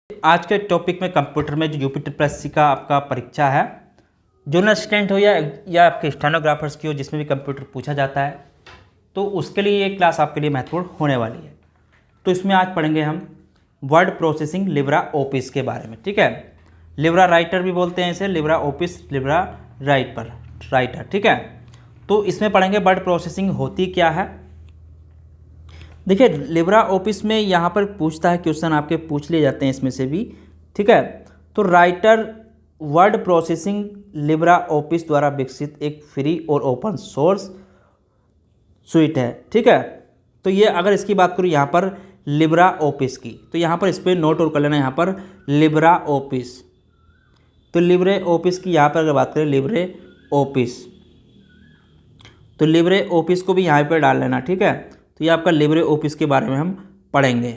आज के टॉपिक में कंप्यूटर में जो यूपी ट्रिपल का आपका परीक्षा है, जूनियर असिस्टेंट हो या आपके स्टेनोग्राफर्स की हो, जिसमें भी कंप्यूटर पूछा जाता है, तो उसके लिए ये क्लास आपके लिए महत्वपूर्ण होने वाली है। तो इसमें आज पढ़ेंगे हम वर्ड प्रोसेसिंग लिब्रा ऑफिस के बारे में। ठीक है, लिब्रा राइटर भी बोलते हैं इसे, लिब्रा ऑफिस, लिब्रा राइटर। ठीक है, तो इसमें पढ़ेंगे वर्ड प्रोसेसिंग होती क्या है। देखिए, लिब्रा ऑफिस में यहाँ पर पूछता है, क्वेश्चन आपके पूछ लिए जाते हैं इसमें से भी। ठीक है, तो writer word processing Libra office द्वारा विकसित एक फ्री और ओपन सोर्स सुइट है। ठीक है, तो ये अगर इसकी बात करूँ यहाँ पर लिब्रा ऑफिस की, तो यहाँ पर इस पर नोट और कर लेना, यहाँ पर लिब्रा ऑफिस। तो लिब्रे ऑफिस की यहाँ पर अगर बात करें लिब्रे ऑफिस, तो लिब्रे ऑफिस को भी यहाँ पर डाल लेना। ठीक है, तो ये आपका लिब्रे ऑफिस के बारे में हम पढ़ेंगे।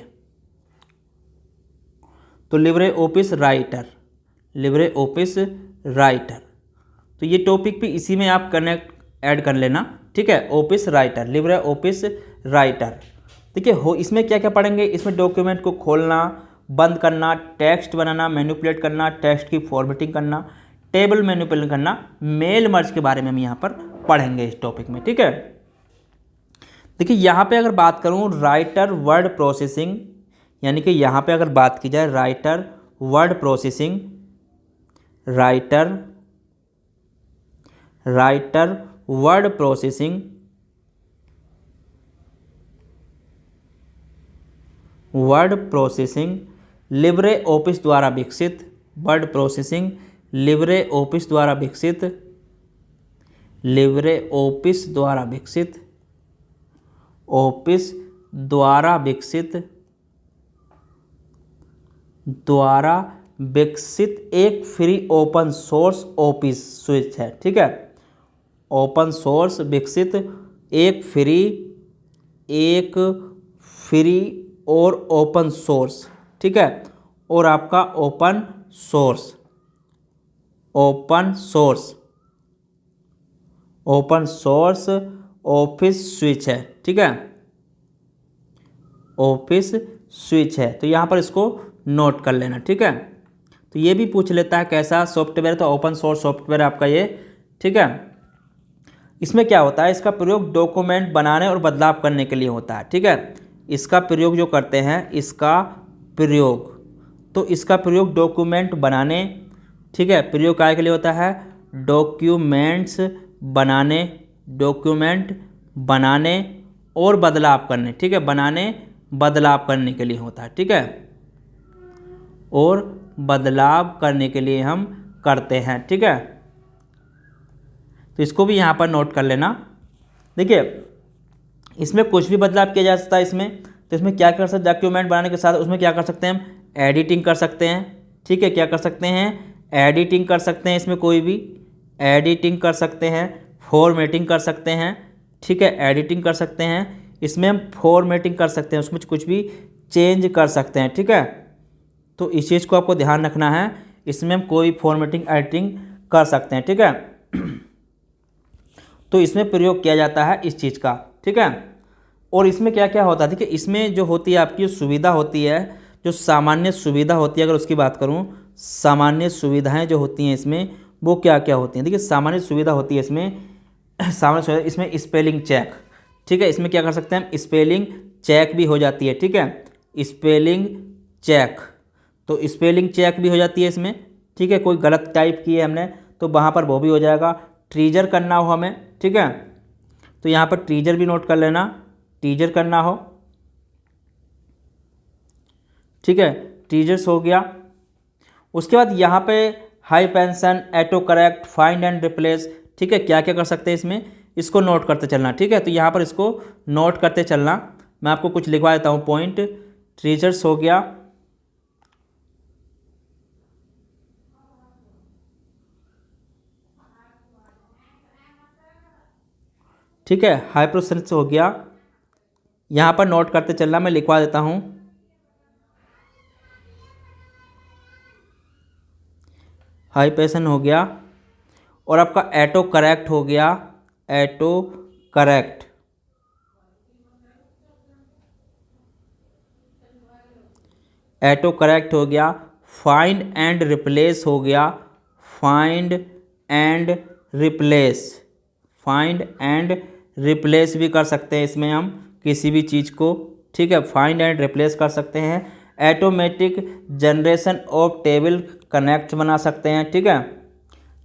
तो Libre office writer, Libre office writer, तो ये टॉपिक भी इसी में आप कनेक्ट ऐड कर लेना। ठीक है, office writer, Libre office writer. देखिए हो इसमें क्या क्या पढ़ेंगे, इसमें डॉक्यूमेंट को खोलना, बंद करना, टेक्स्ट बनाना, मैनिपुलेट करना, टेक्स्ट की फॉर्मेटिंग करना, टेबल मैनिपुलेट करना, मेल मर्ज के बारे में हम यहाँ पर पढ़ेंगे इस टॉपिक में। ठीक है, देखिए यहाँ पे अगर बात करूँ राइटर वर्ड प्रोसेसिंग, यानी कि यहाँ पे अगर बात की जाए writer word processing, writer word processing, Libre office द्वारा विकसित, वर्ड प्रोसेसिंग लिब्रे ऑफिस द्वारा विकसित, लिब्रे ऑफिस द्वारा विकसित, ऑफिस द्वारा विकसित एक free open source office switch है। ठीक है, ओपन सोर्स विकसित एक फ्री और ओपन सोर्स। ठीक है, और आपका ओपन सोर्स ऑफिस स्विच है। ठीक है, ऑफिस स्विच है, तो यहाँ पर इसको नोट कर लेना। ठीक है, तो ये भी पूछ लेता है कैसा सॉफ्टवेयर, तो ओपन सोर्स सॉफ्टवेयर आपका ये। ठीक है, इसमें क्या होता है, इसका प्रयोग डॉक्यूमेंट बनाने और बदलाव करने के लिए होता है। ठीक है, इसका प्रयोग जो करते हैं, इसका प्रयोग डॉक्यूमेंट बनाने, ठीक है, प्रयोग काय के लिए होता है, डॉक्यूमेंट बनाने और बदलाव करने। ठीक है, बनाने बदलाव करने के लिए होता है। ठीक है, और बदलाव करने के लिए हम करते हैं। ठीक है, तो इसको भी यहाँ पर नोट कर लेना। देखिए इसमें कुछ भी बदलाव किया जा सकता है इसमें, तो इसमें क्या कर सकते, डॉक्यूमेंट बनाने के साथ उसमें क्या कर सकते हैं हम, एडिटिंग कर सकते हैं। ठीक है, क्या कर सकते हैं, एडिटिंग कर सकते हैं, इसमें कोई भी एडिटिंग कर सकते हैं, फॉर्मेटिंग कर सकते हैं। ठीक है, एडिटिंग कर सकते हैं, इसमें हम फॉर्मेटिंग कर सकते हैं, उसमें कुछ भी चेंज कर सकते हैं। ठीक है, तो इस चीज़ को आपको ध्यान रखना है, इसमें हम कोई फॉर्मेटिंग एडिटिंग कर सकते हैं। ठीक है, तो इसमें प्रयोग किया जाता है इस चीज़ का। ठीक है, और इसमें क्या क्या होता है, देखिए इसमें जो होती है आपकी सुविधा होती है, जो सामान्य सुविधा होती है, अगर उसकी बात करूं, सामान्य सुविधाएं जो होती हैं इसमें वो क्या क्या होती हैं। देखिए सामान्य सुविधा होती है इसमें, सामान्य सुविधा इसमें स्पेलिंग चेक। ठीक है, इसमें क्या कर सकते हैं हम, स्पेलिंग चेक भी हो जाती है। ठीक है, स्पेलिंग चेक, तो स्पेलिंग चेक भी हो जाती है इसमें। ठीक है, कोई गलत टाइप की है हमने तो वहाँ पर वो भी हो जाएगा। ट्रीजर करना हो हमें, ठीक है, तो यहाँ पर ट्रीजर भी नोट कर लेना, ट्रीजर करना हो। ठीक है, ट्रीजर्स हो गया। उसके बाद यहाँ पे hyphenation, auto correct, find and replace. ठीक है, क्या क्या कर सकते हैं इसमें, इसको नोट करते चलना। ठीक है, तो यहाँ पर इसको नोट करते चलना, मैं आपको कुछ लिखवा देता हूँ पॉइंट। ट्रीजर्स हो गया, ठीक है, हाइप्रोसेंस हो गया, यहाँ पर नोट करते चलना, मैं लिखवा देता हूँ। हाइपेशन हो गया, और आपका एटो करेक्ट हो गया, एटो करेक्ट। ऑटो करेक्ट हो गया, फाइंड एंड रिप्लेस हो गया, find and replace, find and replace भी कर सकते हैं इसमें हम किसी भी चीज़ को, ठीक है, फाइंड एंड रिप्लेस कर सकते हैं। Automatic generation of table connect बना सकते हैं, ठीक है,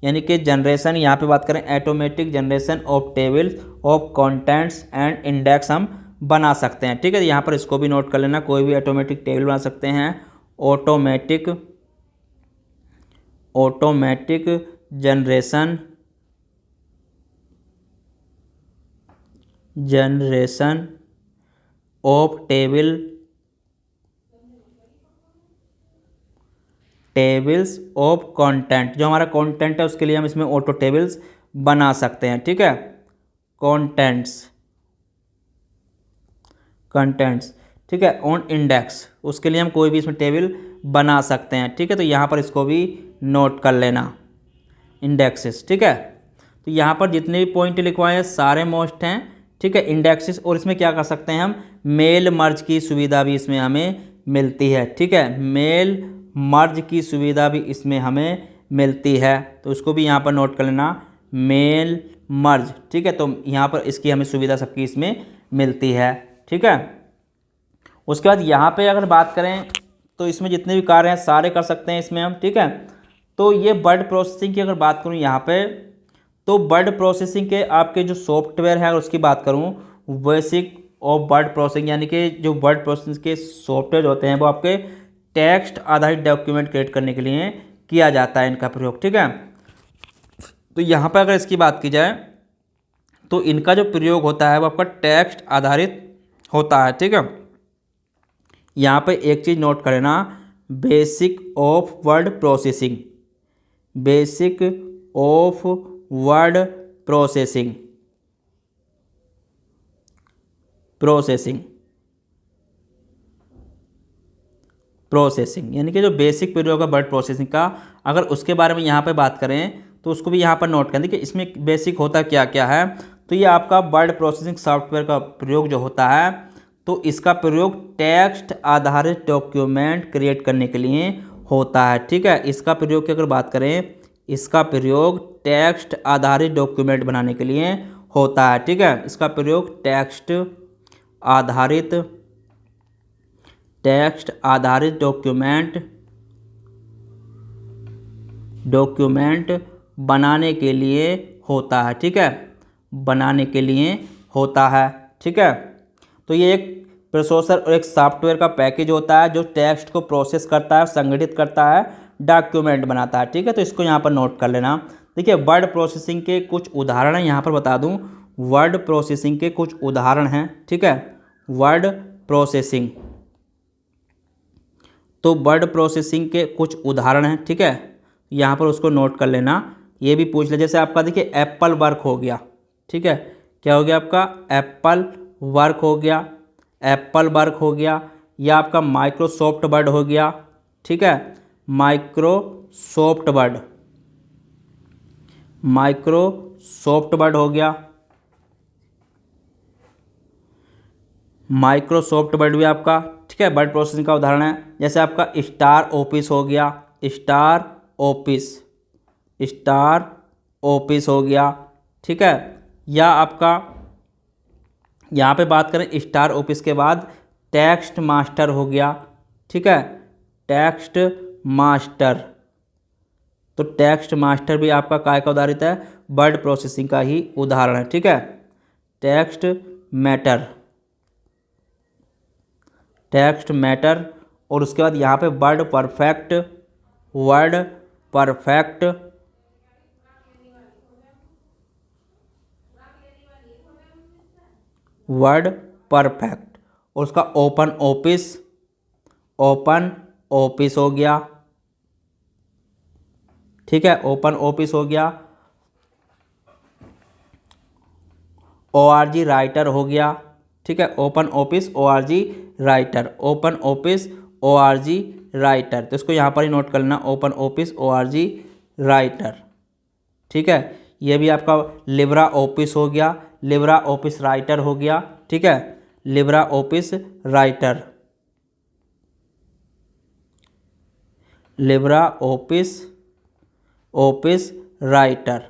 यानी कि जनरेशन यहाँ पे बात करें automatic generation of table of contents and index हम बना सकते हैं, ठीक है। यहाँ पर इसको भी नोट कर लेना, कोई भी ऑटोमेटिक टेबल बना सकते हैं, automatic generation of tables of content, जो हमारा कंटेंट है उसके लिए हम इसमें ऑटो टेबल्स बना सकते हैं, ठीक है, कंटेंट्स, ठीक है, ऑन इंडेक्स, उसके लिए हम कोई भी इसमें टेबल बना सकते हैं, ठीक है। तो यहाँ पर इसको भी नोट कर लेना, इंडेक्सेस, ठीक है। तो यहाँ पर जितने भी पॉइंट लिखवाए हैं सारे मोस्ट हैं, ठीक है, इंडेक्सेस। और इसमें क्या कर सकते हैं हम, मेल मर्ज की सुविधा भी इसमें हमें मिलती है, ठीक है, मेल मर्ज की सुविधा भी इसमें हमें मिलती है, तो उसको भी यहाँ पर नोट कर लेना, मेल मर्ज, ठीक है। तो यहाँ पर इसकी हमें सुविधा सबकी इसमें मिलती है, ठीक है। उसके बाद यहाँ पे अगर बात करें तो इसमें जितने भी कार्य हैं सारे कर सकते हैं इसमें हम, ठीक है। तो ये वर्ड प्रोसेसिंग की अगर बात करूँ यहाँ पे, तो वर्ड प्रोसेसिंग के आपके जो सॉफ्टवेयर है अगर उसकी बात करूँ, बेसिक ऑफ वर्ड प्रोसेसिंग, यानी कि जो वर्ड प्रोसेसिंग के सॉफ्टवेयर होते हैं वो आपके टेक्स्ट आधारित डॉक्यूमेंट क्रिएट करने के लिए किया जाता है इनका प्रयोग, ठीक है। तो यहाँ पर अगर इसकी बात की जाए तो इनका जो प्रयोग होता है वो आपका टेक्स्ट आधारित होता है, ठीक है। यहाँ पे एक चीज़ नोट कर लेना, basic of word processing, basic of word processing, यानी कि जो बेसिक प्रयोग है वर्ड प्रोसेसिंग का, अगर उसके बारे में यहाँ पे बात करें तो उसको भी यहाँ पर नोट करें कि इसमें बेसिक होता क्या क्या है। तो ये आपका वर्ड प्रोसेसिंग सॉफ्टवेयर का प्रयोग जो होता है, तो इसका प्रयोग टेक्स्ट आधारित डॉक्यूमेंट क्रिएट करने के लिए होता है, ठीक है। इसका प्रयोग की अगर बात करें, इसका प्रयोग टेक्स्ट आधारित डॉक्यूमेंट बनाने के लिए होता है, ठीक है। इसका प्रयोग टेक्स्ट आधारित डॉक्यूमेंट बनाने के लिए होता है, ठीक है, बनाने के लिए होता है, ठीक है। तो ये एक प्रोसेसर और एक सॉफ्टवेयर का पैकेज होता है जो टेक्स्ट को प्रोसेस करता है, संगठित करता है, डॉक्यूमेंट बनाता है, ठीक है। तो इसको यहाँ पर नोट कर लेना। देखिए वर्ड प्रोसेसिंग के कुछ उदाहरण हैं, यहाँ पर बता दूँ, वर्ड प्रोसेसिंग के कुछ उदाहरण हैं, ठीक है, वर्ड प्रोसेसिंग, तो वर्ड प्रोसेसिंग के कुछ उदाहरण हैं, ठीक है, यहाँ पर उसको नोट कर लेना। ये भी पूछ ले, जैसे आपका देखिए एप्पल वर्क हो गया, ठीक है, क्या हो गया आपका, एप्पल वर्क हो गया, एप्पल वर्क हो गया, या आपका माइक्रोसॉफ्ट वर्ड हो गया, ठीक है, माइक्रोसॉफ्ट वर्ड हो गया, माइक्रोसॉफ्ट वर्ड भी आपका, ठीक है, वर्ड प्रोसेसिंग का उदाहरण है। जैसे आपका स्टार ऑफिस हो गया, स्टार ऑफिस हो गया, ठीक है, या आपका यहाँ पे बात करें स्टार ऑफिस के बाद टेक्स्ट मास्टर हो गया, ठीक है, टेक्स्ट मास्टर, तो टेक्स्ट मास्टर भी आपका काय का उदाहरित है, वर्ड प्रोसेसिंग का ही उदाहरण है, ठीक है। टेक्स्ट मैटर, और उसके बाद यहाँ पे वर्ड परफेक्ट, और उसका ओपन ऑफिस हो गया, ठीक है, ओपन ऑफिस हो गया, ORG राइटर हो गया, ठीक है, ओपन ऑफिस ORG राइटर, तो इसको यहाँ पर ही नोट कर लेना, ओपन ऑफिस ORG राइटर, ठीक है। ये भी आपका लिब्रा ऑफिस हो गया, लिब्रा ऑफिस राइटर हो गया, ठीक है, Libra office writer, Libra office writer.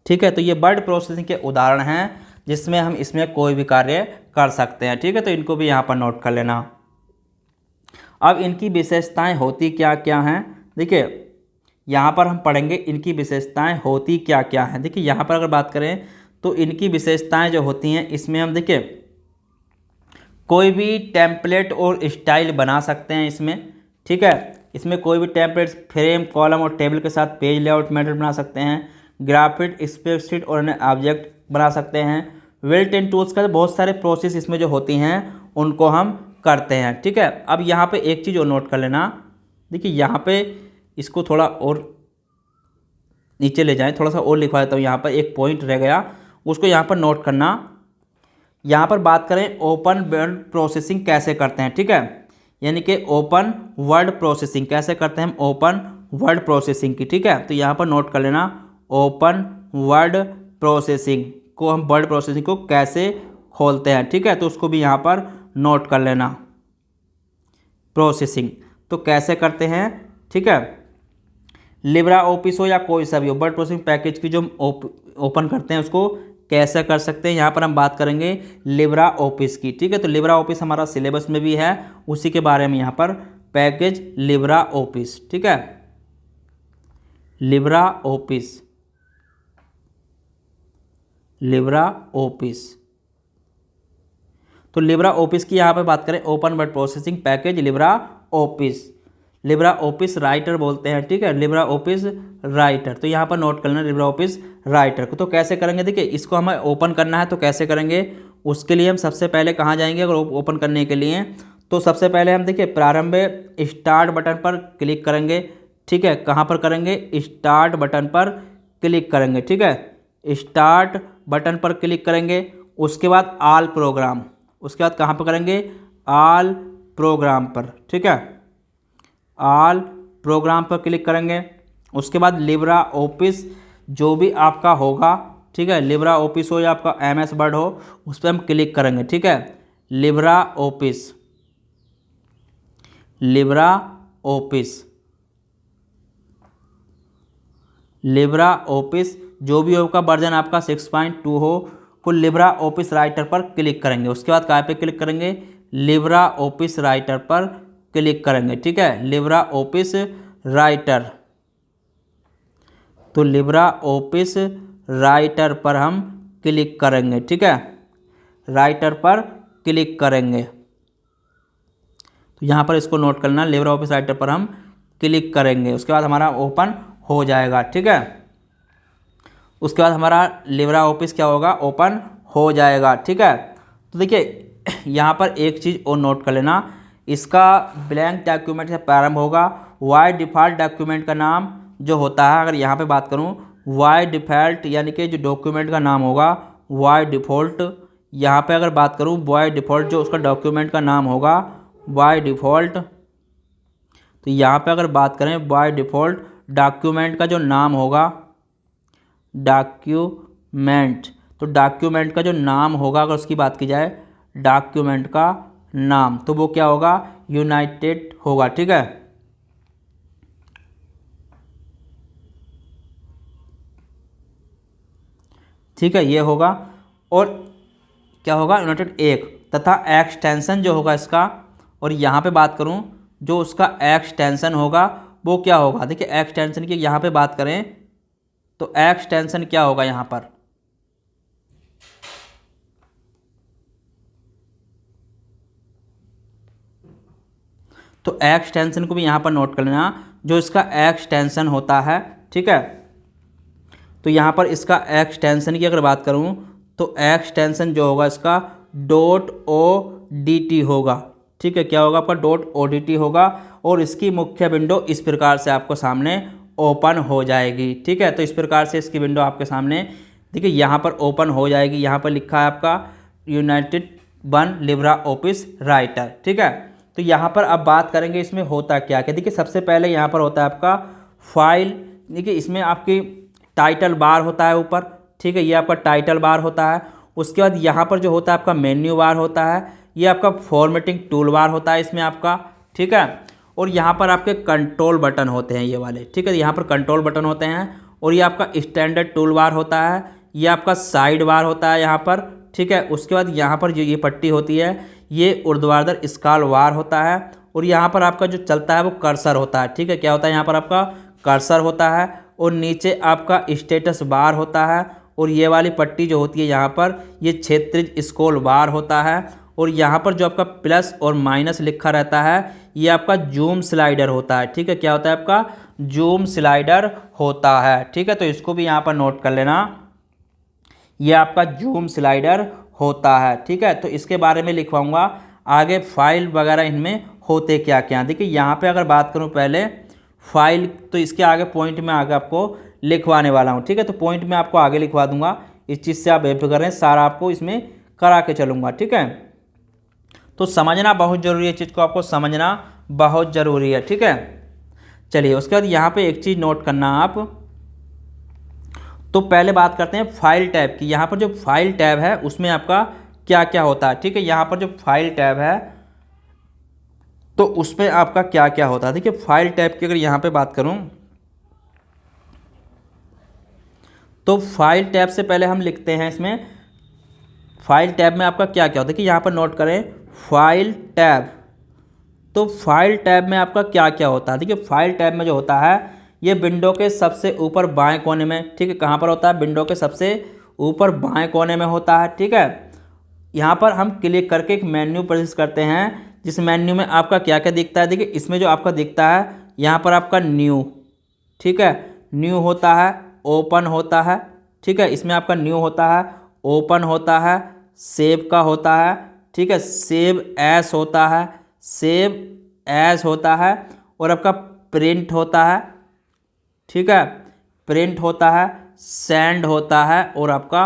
ठीक है, तो ये वर्ड प्रोसेसिंग के उदाहरण हैं जिसमें हम इसमें कोई भी कार्य कर सकते हैं। ठीक है, तो इनको भी यहाँ पर नोट कर लेना। अब इनकी विशेषताएं होती क्या क्या हैं, देखिए यहाँ पर हम पढ़ेंगे इनकी विशेषताएं होती क्या क्या हैं। देखिए यहाँ पर अगर बात करें तो इनकी विशेषताएं जो होती हैं, इसमें हम देखिए कोई भी टेम्पलेट और स्टाइल बना सकते हैं इसमें। ठीक है, इसमें कोई भी टेम्पलेट, फ्रेम, कॉलम और टेबल के साथ पेज लेआउट मेथड बना सकते हैं। ग्राफिक, स्प्रेडशीट और अन्य ऑब्जेक्ट बना सकते हैं। बिल्ट इन टूल्स का बहुत सारे प्रोसेस इसमें जो होती हैं उनको हम करते हैं। ठीक है, अब यहाँ पे एक चीज़ और नोट कर लेना। देखिए यहाँ पे इसको थोड़ा और नीचे ले जाएं, थोड़ा सा और लिखवा देता हूँ। यहाँ पर एक पॉइंट रह गया, उसको यहाँ पर नोट करना। यहाँ पर बात करें ओपन वर्ड प्रोसेसिंग कैसे करते हैं। ठीक है, यानी कि ओपन वर्ड प्रोसेसिंग कैसे करते हैं हम, ओपन वर्ड प्रोसेसिंग की। ठीक है, तो यहाँ पर नोट कर लेना ओपन वर्ड प्रोसेसिंग को, हम वर्ड प्रोसेसिंग को कैसे खोलते हैं। ठीक है, तो उसको भी यहाँ पर नोट कर लेना। प्रोसेसिंग तो कैसे करते हैं। ठीक है, लिब्रा ऑफिस हो या कोई सा भी हो, वर्ड प्रोसेसिंग पैकेज की जो हम ओपन करते हैं उसको कैसे कर सकते हैं, यहाँ पर हम बात करेंगे लिब्रा ऑफिस की। ठीक है, तो लिब्रा ऑफिस हमारा सिलेबस में भी है, उसी के बारे में यहाँ पर पैकेज लिब्रा ऑफिस। ठीक है, लिब्रा ऑफिस, लिब्रा ऑफिस। तो लिब्रा ऑफिस की यहाँ पे बात करें, open word processing package Libra office, Libra office writer बोलते हैं। ठीक है, लिब्रा ऑफिस राइटर, तो यहाँ पर नोट कर लेना लिब्रा ऑफिस राइटर को। तो कैसे करेंगे, देखिए इसको हमें ओपन करना है तो कैसे करेंगे, उसके लिए हम सबसे पहले कहाँ जाएंगे। अगर ओपन करने के लिए तो सबसे पहले हम देखिए प्रारंभ स्टार्ट बटन पर क्लिक करेंगे। ठीक है, कहाँ पर करेंगे, स्टार्ट बटन पर क्लिक करेंगे। ठीक है, स्टार्ट बटन पर क्लिक करेंगे। उसके बाद ऑल प्रोग्राम, उसके बाद कहाँ पर करेंगे, ऑल प्रोग्राम पर। ठीक है, ऑल प्रोग्राम पर क्लिक करेंगे। उसके बाद लिब्रा ऑफिस जो भी आपका होगा, ठीक है, लिब्रा ऑफिस हो या आपका MS वर्ड हो, उस पर हम क्लिक करेंगे। ठीक है, Libra office, Libra office, Libra office जो भी होगा वर्जन आपका 6.2 हो, को लिब्रा ऑफिस राइटर पर क्लिक करेंगे। उसके बाद कहाँ पे क्लिक करेंगे, लिब्रा ऑफिस राइटर पर क्लिक करेंगे। ठीक है, लिब्रा ऑफिस राइटर, तो लिब्रा ऑफिस राइटर पर हम क्लिक करेंगे। ठीक है, राइटर पर क्लिक करेंगे। तो यहाँ पर इसको नोट करना, लिब्रा ऑफिस राइटर पर हम क्लिक करेंगे। उसके बाद हमारा ओपन हो जाएगा। ठीक है, उसके बाद हमारा लिब्रा ऑफिस क्या होगा, ओपन हो जाएगा। ठीक है, तो देखिए यहाँ पर एक चीज़ और नोट कर लेना, इसका ब्लैंक डॉक्यूमेंट से प्रारंभ होगा। वाई डिफ़ॉल्ट डॉक्यूमेंट का नाम जो होता है, अगर यहाँ पे बात करूँ वाई डिफ़ॉल्ट, यानी कि जो डॉक्यूमेंट का नाम होगा वाई डिफ़ॉल्ट, यहाँ पे अगर बात करूँ वाई डिफ़ॉल्ट जो उसका डॉक्यूमेंट का नाम होगा वाई डिफ़ॉल्ट, तो यहाँ पे अगर बात करें वाई डिफ़ॉल्ट डॉक्यूमेंट का जो नाम होगा, डॉक्यूमेंट, तो डॉक्यूमेंट का जो नाम होगा अगर उसकी बात की जाए, डॉक्यूमेंट का नाम, तो वो क्या होगा, यूनाइटेड होगा। ठीक है, ठीक है, ये होगा। और क्या होगा, यूनाइटेड एक, तथा एक्सटेंशन जो होगा इसका, और यहाँ पे बात करूँ जो उसका एक्सटेंशन होगा वो क्या होगा। देखिए एक्सटेंशन की यहाँ पे बात करें तो एक्सटेंशन क्या होगा यहाँ पर, तो एक्सटेंशन को भी यहाँ पर नोट कर लेना, जो इसका एक्सटेंशन होता है। ठीक है, तो यहाँ पर इसका एक्सटेंशन की अगर बात करूँ तो एक्सटेंशन जो होगा इसका .odt होगा। ठीक है, क्या होगा आपका, .odt होगा, और इसकी मुख्य विंडो इस प्रकार से आपको सामने ओपन हो जाएगी। ठीक है, तो इस प्रकार से इसकी विंडो आपके सामने देखिए यहाँ पर ओपन हो जाएगी। यहाँ पर लिखा है आपका यूनाइटेड 1 लिब्रा ऑफिस राइटर। ठीक है, तो यहाँ पर अब बात करेंगे इसमें होता क्या क्या। देखिए सबसे पहले यहाँ पर होता है आपका फाइल, देखिए इसमें आपकी टाइटल बार होता है ऊपर। ठीक है, ये आपका टाइटल बार होता है। उसके बाद यहाँ पर जो होता है आपका मेन्यू बार होता है, ये आपका फॉर्मेटिंग टूल बार होता है इसमें आपका, ठीक है। और यहाँ पर आपके कंट्रोल बटन होते हैं ये वाले, ठीक है। यहाँ पर कंट्रोल बटन होते हैं और ये आपका स्टैंडर्ड टूल बार होता है, ये आपका साइड बार होता है यहाँ पर, ठीक है। उसके बाद यहाँ पर जो ये पट्टी होती है ये ऊर्ध्वाधर स्क्रॉल बार होता है और यहाँ पर आपका जो चलता है वो कर्सर होता है, ठीक है। क्या होता है यहाँ पर आपका कर्सर होता है और नीचे आपका स्टेटस बार होता है और ये वाली पट्टी जो होती है यहाँ पर ये क्षैतिज स्क्रॉल बार होता है और यहाँ पर जो आपका प्लस और माइनस लिखा रहता है ये आपका जूम स्लाइडर होता है, ठीक है। क्या होता है आपका जूम स्लाइडर होता है, ठीक है। तो इसको भी यहाँ पर नोट कर लेना, ये आपका जूम स्लाइडर होता है, ठीक है। तो इसके बारे में लिखवाऊंगा आगे फाइल वगैरह इनमें होते क्या क्या। देखिए यहाँ पे अगर बात करूँ पहले फाइल, तो इसके आगे पॉइंट में आगे आपको लिखवाने वाला हूँ, ठीक है। तो पॉइंट में आपको आगे लिखवा दूंगा, इस चीज़ से आप बेफिक्र रहें, सारा आपको इसमें करा के चलूँगा, ठीक है। तो समझना बहुत ज़रूरी है, चीज़ को आपको समझना बहुत ज़रूरी है, ठीक है। चलिए उसके बाद यहाँ पे एक चीज़ नोट करना आप, तो पहले बात करते हैं फाइल टैब की। यहाँ पर जो फाइल टैब है उसमें आपका क्या क्या होता है, ठीक है। यहाँ पर जो फाइल टैब है तो उसमें आपका क्या क्या होता है। देखिए फाइल टैब की अगर यहाँ पे बात करूँ तो फाइल टैब से पहले हम लिखते हैं इसमें फाइल टैब में आपका क्या क्या होता है। देखिए यहाँ पर नोट करें फाइल टैब, तो फाइल टैब में आपका क्या क्या होता है। देखिए फाइल टैब में जो होता है ये विंडो के सबसे ऊपर बाएं कोने में, ठीक है। कहाँ पर होता है, विंडो के सबसे ऊपर बाएं कोने में होता है, ठीक है। यहाँ पर हम क्लिक करके एक मेन्यू प्रवेश करते हैं, जिस मेन्यू में आपका क्या क्या दिखता है। देखिए इसमें जो आपका दिखता है यहाँ पर आपका न्यू, ठीक है, न्यू होता है, ओपन होता है, ठीक है। इसमें आपका न्यू होता है, ओपन होता है, सेव का होता है, ठीक है, सेव एस होता है, सेव एस होता है और आपका प्रिंट होता है, ठीक है, प्रिंट होता है, सेंड होता है और आपका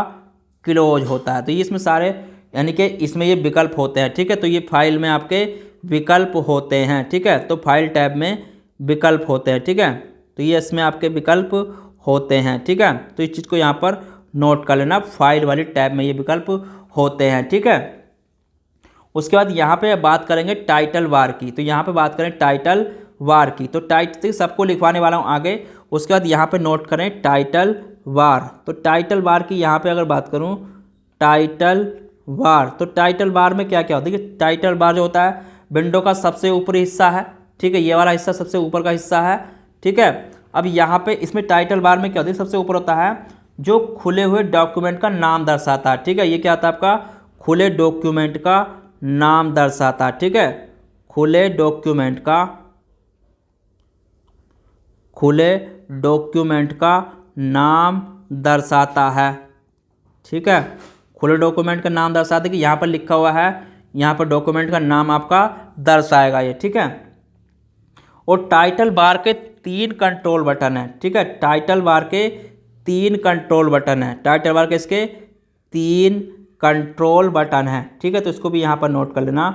क्लोज होता है। तो ये इसमें सारे यानी कि इसमें ये विकल्प होते हैं, ठीक है। तो ये फाइल में आपके विकल्प होते हैं, ठीक है। तो फाइल टैब में विकल्प होते हैं, ठीक है। तो ये इसमें आपके विकल्प होते हैं, ठीक है। तो इस चीज़ को यहाँ पर नोट कर लेना, फाइल वाली टैब में ये विकल्प होते हैं, ठीक है। उसके बाद यहाँ पे बात करेंगे टाइटल बार की। तो यहाँ पे बात करें टाइटल बार की, तो टाइटल सबको लिखवाने वाला हूँ आगे। उसके बाद यहाँ पे नोट करें टाइटल बार। तो टाइटल बार की यहाँ पे अगर बात करूँ टाइटल बार, तो टाइटल बार में क्या क्या होता है। देखिए टाइटल बार जो होता है विंडो का सबसे ऊपरी हिस्सा है, ठीक है। ये वाला हिस्सा सबसे ऊपर का हिस्सा है, ठीक है। अब यहाँ पे इसमें टाइटल बार में क्या होता है, सबसे ऊपर होता है जो खुले हुए डॉक्यूमेंट का नाम दर्शाता है, ठीक है। ये क्या होता है आपका खुले डॉक्यूमेंट का नाम दर्शाता है, ठीक है। खुले डॉक्यूमेंट का नाम दर्शाता है, ठीक है। खुले डॉक्यूमेंट का नाम दर्शाता है कि यहाँ पर लिखा हुआ है, यहाँ पर डॉक्यूमेंट का नाम आपका दर्शाएगा ये, ठीक है। और टाइटल बार के 3 कंट्रोल बटन है, ठीक है। टाइटल बार के 3 कंट्रोल बटन है, टाइटल बार के इसके 3 कंट्रोल बटन है, ठीक है। तो इसको भी यहाँ पर नोट कर लेना,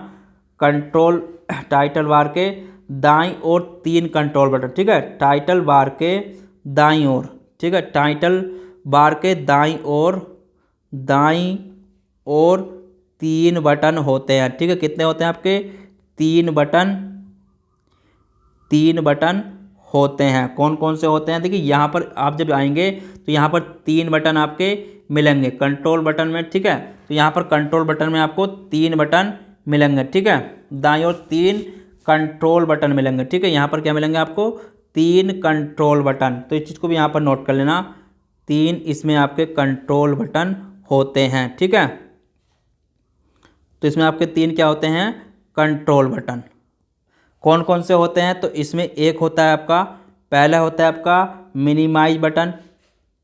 कंट्रोल टाइटल बार के दाईं ओर 3 कंट्रोल बटन, ठीक है। टाइटल बार के दाईं ओर, ठीक है, टाइटल बार के दाईं ओर 3 बटन होते हैं, ठीक है। कितने होते हैं आपके 3 बटन होते हैं। कौन कौन से होते हैं, देखिए यहाँ पर आप जब आएंगे तो यहाँ पर 3 बटन आपके मिलेंगे कंट्रोल बटन में, ठीक है। तो यहाँ पर कंट्रोल बटन में आपको 3 बटन मिलेंगे, ठीक है। दाईं ओर 3 कंट्रोल बटन मिलेंगे, ठीक है। यहाँ पर क्या मिलेंगे आपको 3 कंट्रोल बटन। तो इस चीज़ को भी यहाँ पर नोट कर लेना, 3 इसमें आपके कंट्रोल बटन होते हैं, ठीक है। तो इसमें आपके 3 क्या होते हैं कंट्रोल बटन। कौन कौन से होते हैं, तो इसमें एक होता है आपका, पहला होता है आपका मिनिमाइज बटन,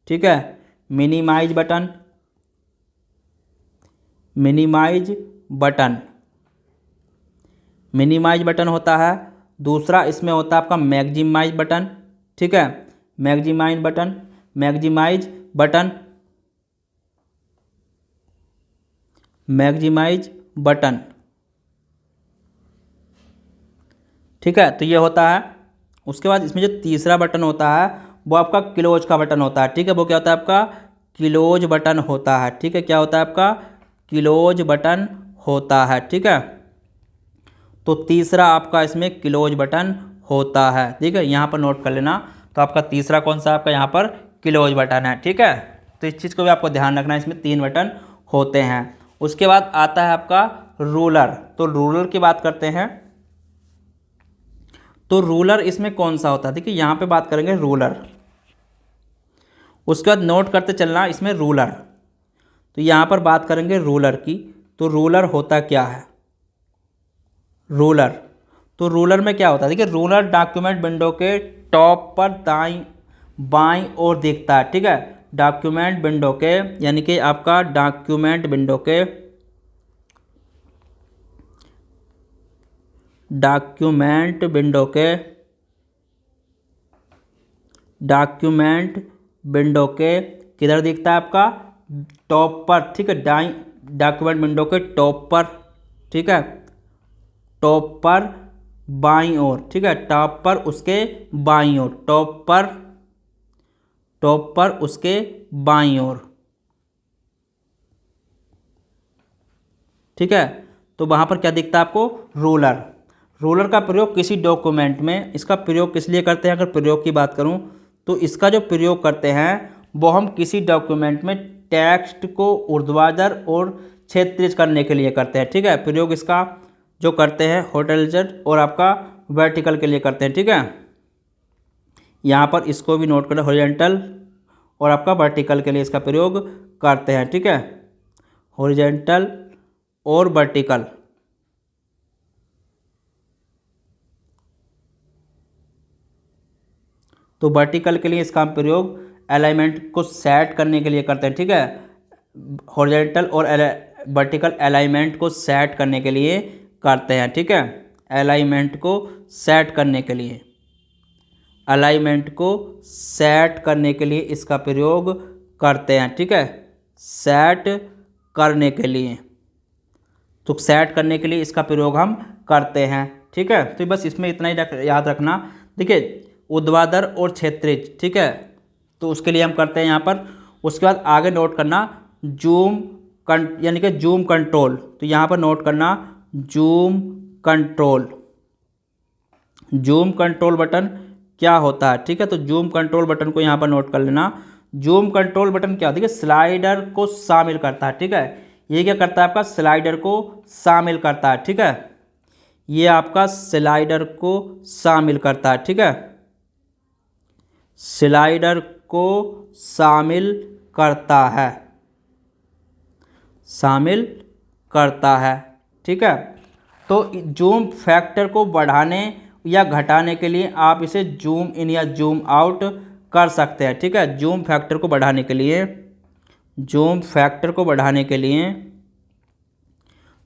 ठीक है, मिनिमाइज बटन होता है। दूसरा इसमें होता है आपका मैक्सिमाइज बटन, ठीक है, मैक्सिमाइज बटन, ठीक है। तो ये होता है। उसके बाद इसमें जो तीसरा बटन होता है वो आपका क्लोज का बटन होता है, ठीक है। वो क्या होता है आपका क्लोज बटन होता है, ठीक है। क्या होता है आपका क्लोज बटन होता है, ठीक है। तो तीसरा आपका इसमें क्लोज बटन होता है, ठीक है। यहाँ पर नोट कर लेना। तो आपका तीसरा कौन सा आपका यहाँ पर क्लोज बटन है, ठीक है। तो इस चीज़ को भी आपको ध्यान रखना है, इसमें 3 बटन होते हैं। उसके बाद आता है आपका रूलर। तो रूलर की बात करते हैं। तो रूलर इसमें कौन सा होता है, देखिए यहाँ पे बात करेंगे रूलर। उसके बाद नोट करते चलना इसमें रूलर। तो यहाँ पर बात करेंगे रूलर की। तो रूलर होता क्या है, रूलर। तो रूलर में क्या होता है, देखिए रूलर डॉक्यूमेंट विंडो के टॉप पर दाईं बाईं ओर दिखता है, ठीक है। डॉक्यूमेंट विंडो के यानी कि आपका डॉक्यूमेंट विंडो के डॉक्यूमेंट विंडो के किधर दिखता है आपका, टॉप पर, ठीक है। दाईं डॉक्यूमेंट विंडो के टॉप पर, ठीक है, टॉप पर बाईं ओर, ठीक है। टॉप पर उसके बाईं ओर, टॉप पर उसके बाईं ओर, ठीक है। तो वहाँ पर क्या दिखता है आपको, रूलर। रूलर का प्रयोग किसी डॉक्यूमेंट में, इसका प्रयोग किस लिए करते हैं, अगर प्रयोग की बात करूँ तो इसका जो प्रयोग करते हैं वो हम किसी डॉक्यूमेंट में टेक्स्ट को ऊर्ध्वाधर और क्षैतिज करने के लिए करते हैं, ठीक है। प्रयोग इसका जो करते हैं हॉरिजॉन्टल और आपका वर्टिकल के लिए करते हैं, ठीक है। यहाँ पर इसको भी नोट करें, हॉरिजॉन्टल और आपका वर्टिकल के लिए इसका प्रयोग करते हैं, ठीक है। हॉरिजॉन्टल और वर्टिकल। तो वर्टिकल के लिए इसका हम प्रयोग अलाइनमेंट को सेट करने के लिए करते हैं, ठीक है। हॉरिजॉन्टल और वर्टिकल अलाइनमेंट को सेट करने के लिए करते हैं, ठीक है। अलाइनमेंट को सेट करने के लिए, अलाइनमेंट को सेट करने के लिए इसका प्रयोग करते हैं, ठीक है। सेट करने के लिए, तो सेट करने के लिए इसका प्रयोग हम करते हैं, ठीक है। तो बस इसमें इतना ही याद रखना। देखिए ऊर्ध्वाधर और क्षैतिज, ठीक है, तो उसके लिए हम करते हैं यहाँ पर। उसके बाद आगे नोट करना जूम यानी कि जूम कंट्रोल। तो यहाँ पर नोट करना zoom control. Zoom control button क्या होता है, ठीक है। तो जूम कंट्रोल बटन को यहाँ पर नोट कर लेना। जूम कंट्रोल बटन क्या होता है, स्लाइडर को शामिल करता है, ठीक है। ये क्या करता है आपका, स्लाइडर को शामिल करता है, ठीक है। ये आपका स्लाइडर को शामिल करता है, ठीक है। स्लाइडर को शामिल करता है, शामिल करता है, ठीक है। तो जूम फैक्टर को बढ़ाने या घटाने के लिए आप इसे जूम इन या जूम आउट कर सकते हैं, ठीक है। जूम फैक्टर को बढ़ाने के लिए, जूम फैक्टर को बढ़ाने के लिए,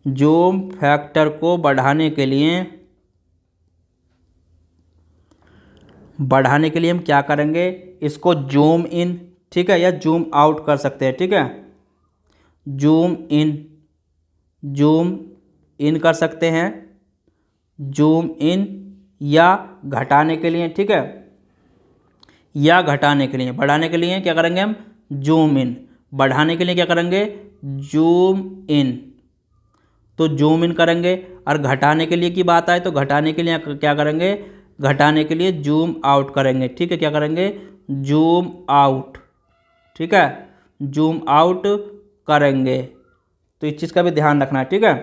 जूम फैक्टर को बढ़ाने के लिए हम क्या करेंगे, इसको जूम इन, ठीक है, या जूम आउट कर सकते हैं, ठीक है। जूम इन कर सकते हैं, जूम इन या घटाने के लिए, ठीक है, या घटाने के लिए। बढ़ाने के लिए क्या करेंगे हम, जूम इन। बढ़ाने के लिए क्या करेंगे, जूम इन। तो जूम इन करेंगे। और घटाने के लिए की बात आए तो घटाने के लिए क्या करेंगे, घटाने के लिए जूम आउट करेंगे, ठीक है। क्या करेंगे, जूम आउट, ठीक है, जूम आउट करेंगे। तो इस चीज़ का भी ध्यान रखना है, ठीक है,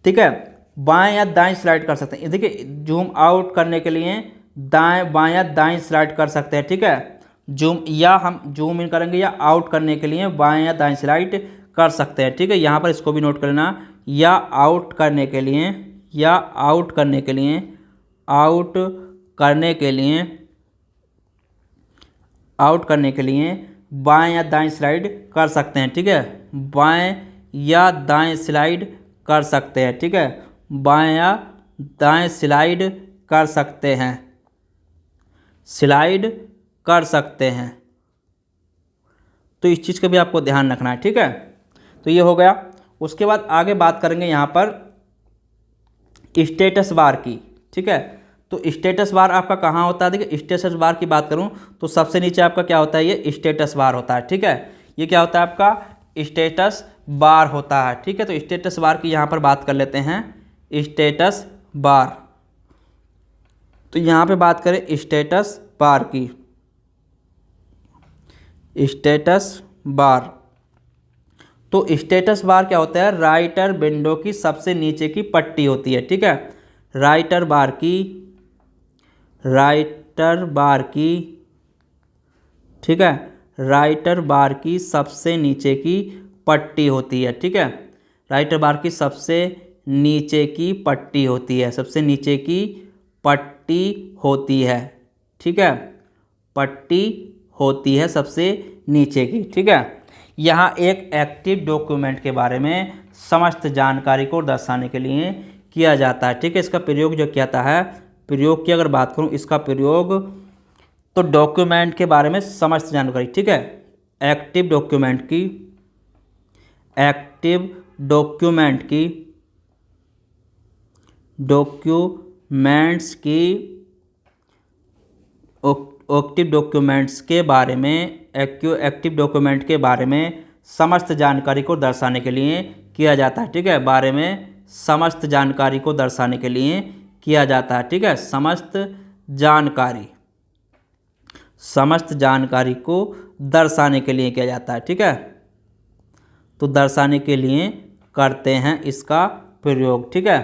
ठीक है। बाएं या दाएं स्लाइड कर सकते हैं, देखिए जूम आउट करने के लिए दाएं बाएं या दाएं स्लाइड कर सकते हैं, ठीक है। जूम या हम जूम इन करेंगे या आउट करने के लिए बाएं या दाएं स्लाइड कर सकते हैं, ठीक है। यहाँ पर इसको भी नोट कर लेना, या आउट करने के लिए, या आउट करने के लिए, आउट करने के लिए, आउट करने के लिए बाएं या दाएं स्लाइड कर सकते हैं, ठीक है। बाएं या दाएं स्लाइड कर सकते हैं, ठीक है। बाएं या दाएं स्लाइड कर सकते हैं, स्लाइड कर सकते हैं। तो इस चीज़ का भी आपको ध्यान रखना है, ठीक है। तो ये हो गया। उसके बाद आगे बात करेंगे यहाँ पर स्टेटस बार की, ठीक है। तो स्टेटस बार आपका कहाँ होता है, देखिए स्टेटस बार की बात करूँ तो सबसे नीचे आपका क्या होता है, ये स्टेटस बार होता है, ठीक है। ये क्या होता है आपका स्टेटस बार होता है। ठीक है, तो स्टेटस बार की यहाँ पर बात कर लेते हैं। स्टेटस बार, तो यहाँ पे बात करें स्टेटस बार की। स्टेटस बार, तो स्टेटस बार क्या होता है? राइटर विंडो की सबसे नीचे की पट्टी होती है। ठीक है, राइटर बार की, राइटर बार की, ठीक है, राइटर बार की सबसे नीचे की पट्टी होती है। ठीक है, राइटर बार की सबसे नीचे की पट्टी होती है, सबसे नीचे की पट्टी होती है। ठीक है, पट्टी होती है सबसे नीचे की। ठीक है, यहाँ एक एक्टिव डॉक्यूमेंट के बारे में समस्त जानकारी को दर्शाने के लिए किया जाता है। ठीक है, इसका प्रयोग जो किया जाता है, प्रयोग की अगर बात करूँ, इसका प्रयोग तो डॉक्यूमेंट के बारे में समस्त जानकारी। ठीक है, एक्टिव डॉक्यूमेंट की, एक्टिव डॉक्यूमेंट की, डॉक्यूमेंट्स की, एक्टिव डॉक्यूमेंट्स के बारे में, एक्टिव डॉक्यूमेंट के बारे में समस्त जानकारी को दर्शाने के लिए किया जाता है। ठीक है, बारे में समस्त जानकारी को दर्शाने के लिए किया जाता है। ठीक है, समस्त जानकारी, समस्त जानकारी को दर्शाने के लिए किया जाता है। ठीक है, तो दर्शाने के लिए करते हैं इसका प्रयोग। ठीक है,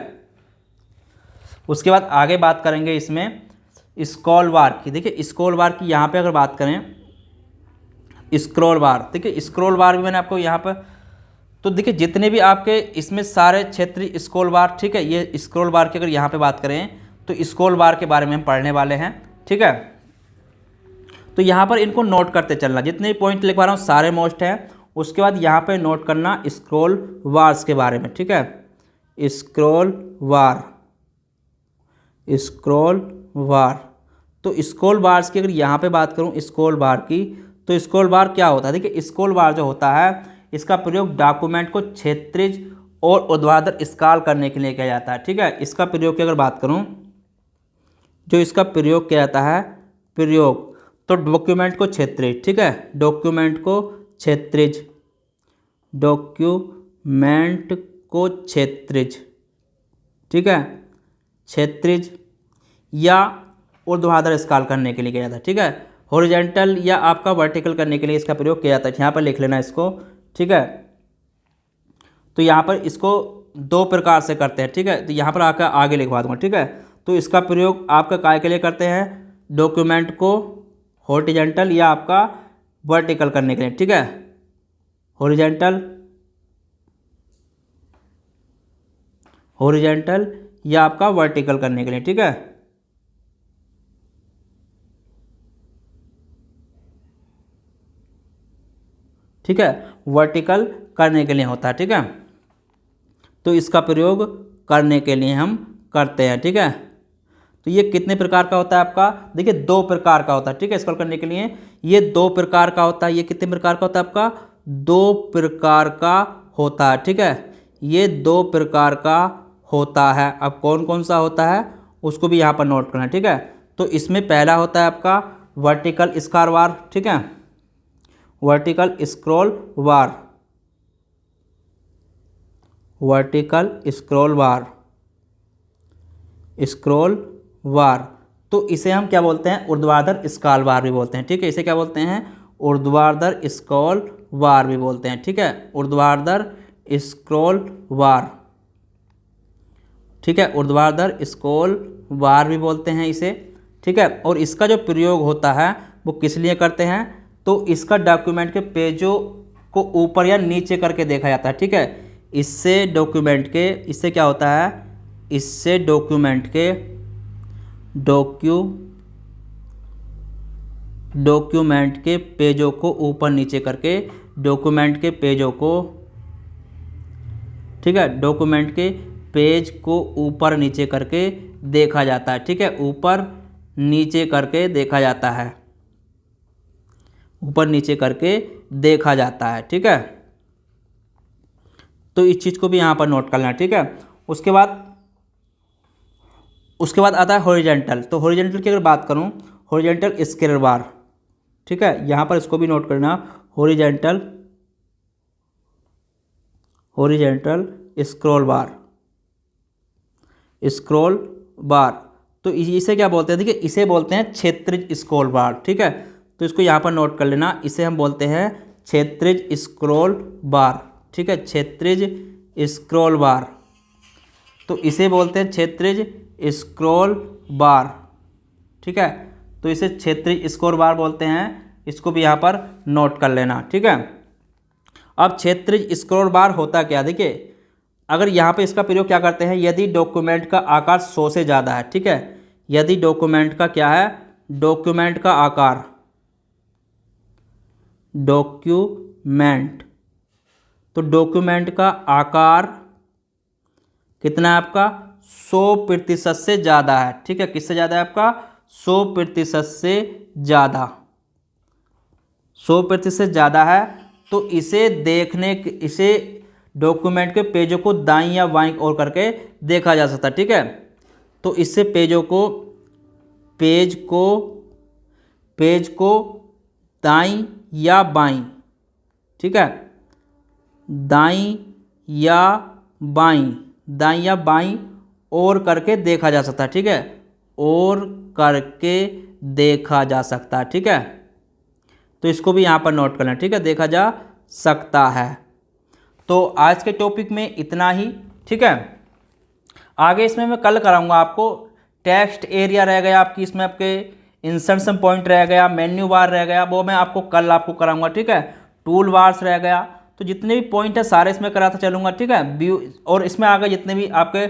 उसके बाद आगे बात करेंगे इसमें स्क्रॉल बार की। देखिए स्क्रॉल बार की यहाँ पे अगर बात करें, स्क्रॉल बार, देखिए स्क्रॉल बार भी मैंने आपको यहाँ पर, तो देखिए जितने भी आपके इसमें सारे क्षेत्रीय स्क्रॉल बार, ठीक है, ये स्क्रॉल बार की अगर यहाँ पे बात करें तो स्क्रॉल बार के बारे में हम पढ़ने वाले हैं। ठीक है, तो यहाँ पर इनको नोट करते चलना, जितने भी पॉइंट लिखवा रहा हूँ सारे मोस्ट हैं। उसके बाद यहाँ पे नोट करना स्क्रॉल बार्स के बारे में। ठीक है, स्क्रॉल बार, स्क्रॉल बार, तो स्क्रॉल बार्स की अगर यहाँ पे बात करूँ स्क्रॉल बार की, तो स्क्रॉल बार क्या होता है? देखिए स्क्रॉल बार जो होता है इसका प्रयोग डॉक्यूमेंट को क्षैतिज और ऊर्ध्वाधर स्क्रॉल करने के लिए किया जाता है। ठीक है, इसका प्रयोग की अगर बात करूँ, जो इसका प्रयोग किया जाता है, प्रयोग तो डॉक्यूमेंट को क्षैतिज, ठीक है, डॉक्यूमेंट को क्षैतिज, डॉक्यूमेंट को क्षैतिज, ठीक है, क्षैतिज या ऊर्ध्वाधर स्क्रॉल करने के लिए किया जाता है। ठीक है, हॉरिजॉन्टल या आपका वर्टिकल करने के लिए इसका प्रयोग किया जाता है। यहाँ पर लिख लेना इसको। ठीक है, तो यहाँ पर इसको दो प्रकार से करते हैं। ठीक है, तो यहाँ पर आकर आगे लिखवा दूंगा। ठीक है, तो इसका प्रयोग आपका काय के लिए करते हैं? डॉक्यूमेंट को हॉरिजॉन्टल या आपका वर्टिकल करने के लिए। ठीक है, हॉरिजॉन्टल, हॉरिजॉन्टल या आपका वर्टिकल करने के लिए। ठीक है, ठीक है, वर्टिकल करने के लिए होता है। ठीक है, तो इसका प्रयोग करने के लिए हम करते हैं। ठीक है, तो ये कितने प्रकार का होता है आपका? देखिए दो प्रकार का होता है। ठीक है, स्क्रॉल करने के लिए ये दो प्रकार का होता है। ये कितने प्रकार का होता है आपका? दो प्रकार का होता है। ठीक है, ये दो प्रकार का होता है। अब कौन कौन सा होता है उसको भी यहाँ पर नोट करना है। ठीक है, तो इसमें पहला होता है आपका वर्टिकल स्क्रॉल बार। ठीक है, वर्टिकल स्क्रॉल बार, वर्टिकल स्क्रॉल बार, स्क्रॉल बार, तो इसे हम क्या बोलते हैं? ऊर्ध्वाधर स्क्रॉल बार भी बोलते हैं। ठीक है, इसे क्या बोलते हैं? ऊर्ध्वाधर स्क्रॉल बार भी बोलते हैं। ठीक है, ऊर्ध्वाधर स्क्रॉल बार, ठीक है, ऊर्ध्वाधर स्क्रॉल बार भी बोलते हैं इसे। ठीक है, और इसका जो प्रयोग होता है वो किस लिए करते हैं? तो इसका डॉक्यूमेंट के पेजों को ऊपर या नीचे करके देखा जाता है। ठीक है, इससे डॉक्यूमेंट के, इससे क्या होता है? इससे डॉक्यूमेंट के डॉक्यूमेंट के पेजों को ऊपर नीचे करके, डॉक्यूमेंट के पेजों को, ठीक है, डॉक्यूमेंट के पेज को ऊपर नीचे करके देखा जाता है। ठीक है, ऊपर नीचे करके देखा जाता है, ऊपर नीचे करके देखा जाता है। ठीक है, तो इस चीज़ को भी यहाँ पर नोट कर लेना। ठीक है, उसके बाद आता है हॉरिजॉन्टल। तो हॉरिजॉन्टल की अगर बात करूँ, हॉरिजॉन्टल स्क्रॉल बार, ठीक है, यहाँ पर इसको भी नोट करना, हॉरिजॉन्टल हॉरिजेंटल स्क्रॉल बार। तो इसे क्या बोलते हैं, देखिए इसे बोलते हैं क्षैतिज स्क्रॉल बार, ठीक है। तो इसको यहाँ पर नोट कर लेना, इसे हम बोलते हैं क्षैतिज स्क्रॉल बार, ठीक है, क्षैतिज स्क्रॉल बार। तो इसे बोलते हैं क्षैतिज स्क्रॉल बार, ठीक है। तो इसे क्षैतिज स्क्रॉल बार बोलते हैं, इसको भी यहाँ पर नोट कर लेना, ठीक है। अब क्षैतिज स्क्रॉल बार होता क्या, देखिए अगर यहाँ पे इसका प्रयोग क्या करते हैं, यदि डॉक्यूमेंट का आकार 100 से ज़्यादा है, ठीक है, यदि डॉक्यूमेंट का क्या है, डॉक्यूमेंट का आकार, डॉक्यूमेंट, तो डॉक्यूमेंट का आकार कितना है आपका, 100% से ज़्यादा है, ठीक है। किससे ज़्यादा है आपका, 100% से ज़्यादा, 100% से ज़्यादा है। तो इसे इसे डॉक्यूमेंट के पेजों को दाईं या बाईं ओर करके देखा जा सकता है, ठीक है। तो इससे पेज को दाईं या बाईं, ठीक है, दाईं या बाईं ओर करके देखा जा सकता है, ठीक है, और करके देखा जा सकता है, ठीक है। तो इसको भी यहाँ पर नोट करना, ठीक है, देखा जा सकता है। तो आज के टॉपिक में इतना ही, ठीक है। आगे इसमें मैं कल कराऊंगा आपको, टेक्स्ट एरिया रह गया आपकी, इसमें आपके इंसर्शन पॉइंट रह गया, मेन्यू बार रह गया, वो मैं आपको कल कराऊंगा, ठीक है। टूल बार्स रह गया, तो जितने भी पॉइंट है सारे इसमें कराता चलूँगा, ठीक है। व्यू और इसमें आगे जितने भी आपके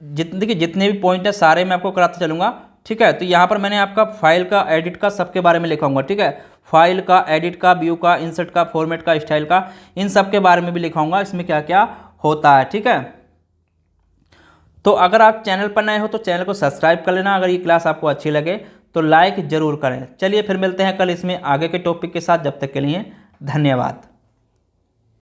जितने भी पॉइंट है सारे मैं आपको कराता चलूँगा, ठीक है। तो यहाँ पर मैंने आपका फाइल का, एडिट का, सबके बारे में लिखाऊंगा, ठीक है। फाइल का, एडिट का, व्यू का, इंसर्ट का, फॉर्मेट का, स्टाइल का, इन सब के बारे में भी लिखाऊंगा, इसमें क्या क्या होता है, ठीक है। तो अगर आप चैनल पर नए हो तो चैनल को सब्सक्राइब कर लेना। अगर ये क्लास आपको अच्छी लगे तो लाइक ज़रूर करें। चलिए फिर मिलते हैं कल इसमें आगे के टॉपिक के साथ, जब तक के लिए धन्यवाद।